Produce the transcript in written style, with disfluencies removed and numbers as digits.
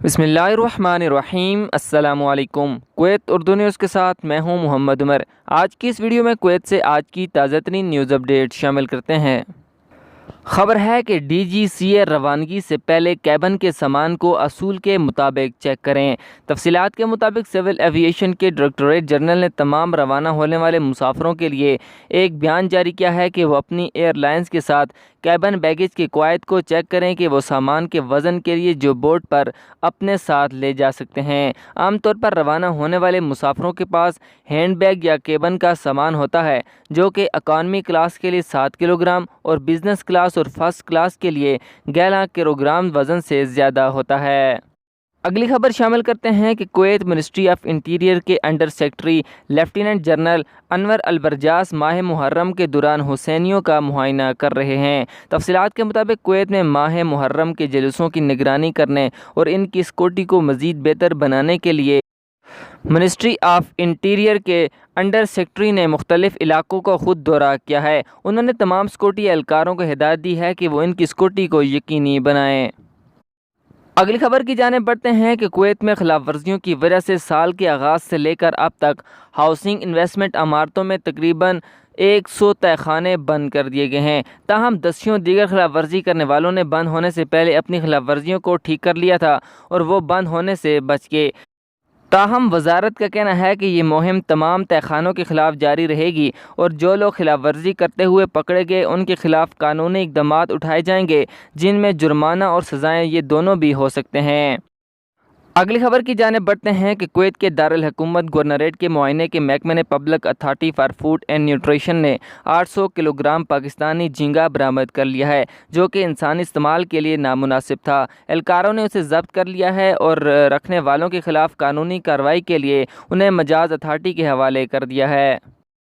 बिस्मिल्लाहिर्रहमानिर्रहीम। अस्सलामु अलैकुम। कुवैत उर्दू न्यूज़ के साथ मैं हूं मोहम्मद उमर। आज की इस वीडियो में कुवैत से आज की ताज़ा तरीन न्यूज़ अपडेट शामिल करते हैं। खबर है कि DGCA रवानगी से पहले कैबिन के सामान को असूल के मुताबिक चेक करें। तफसीलात के मुताबिक सिविल एविएशन के डायरेक्टरेट जनरल ने तमाम रवाना होने वाले मुसाफिरों के लिए एक बयान जारी किया है कि वो अपनी एयरलाइंस के साथ कैबिन बैगेज के कवायद को चेक करें कि वो सामान के वज़न के लिए जो बोर्ड पर अपने साथ ले जा सकते हैं। आमतौर पर रवाना होने वाले मुसाफिरों के पास हैंड बैग या कैबिन का सामान होता है जो कि इकॉनमी क्लास के लिए 7 किलोग्राम और बिजनेस क्लास और फर्स्ट क्लास के लिए 11 किलोग्राम वज़न से ज़्यादा होता है। अगली खबर शामिल करते हैं कि कुवैत मिनिस्ट्री ऑफ इंटीरियर के under secretary lieutenant general Anwar al-Barjas माह मुहर्रम के दौरान हुसैनियों का मुआयना कर रहे हैं। तफसीलात के मुताबिक कुवैत में माह मुहर्रम के जुलूसों की निगरानी करने और इनकी सिक्योरिटी को मज़ीद बेहतर बनाने के लिए मिनिस्ट्री ऑफ इंटीरियर के अंडर सेक्रेटरी ने मुख्तलिफ इलाकों का खुद दौरा किया है। उन्होंने तमाम सिक्योरिटी एहलकारों को हिदायत दी है कि वो इनकी सिक्योरिटी को यकीनी बनाएं। अगली खबर की जाने बढ़ते हैं कि कुवैत में खिलाफ वर्जियों की वजह से साल के आगाज़ से लेकर अब तक हाउसिंग इन्वेस्टमेंट इमारतों में तकरीबन 100 तहखाने बंद कर दिए गए हैं। ताहम दसियों दीगर खिलाफ वर्जी करने वालों ने बंद होने से पहले अपनी खिलाफ वर्जियों को ठीक कर लिया था और वो बंद होने से बच गए। ताहम वजारत का कहना है कि ये मुहिम तमाम तहखानों के खिलाफ जारी रहेगी और जो लोग खिलाफ वर्जी करते हुए पकड़े गए उनके खिलाफ कानूनी इक़दामात उठाए जाएंगे, जिनमें जुर्माना और सज़ाएँ ये दोनों भी हो सकते हैं। अगली खबर की जाने बढ़ते हैं कि कुवैत के दारुल हुकूमत गवर्नरेट के मुआयने के महकमे ने public authority for food and nutrition ने 800 किलोग्राम पाकिस्तानी झींगा बरामद कर लिया है जो कि इंसानी इस्तेमाल के लिए नामुनासिब था। एहलकारों ने उसे जब्त कर लिया है और रखने वालों के खिलाफ कानूनी कार्रवाई के लिए उन्हें मजाज अथॉरिटी के हवाले कर दिया है।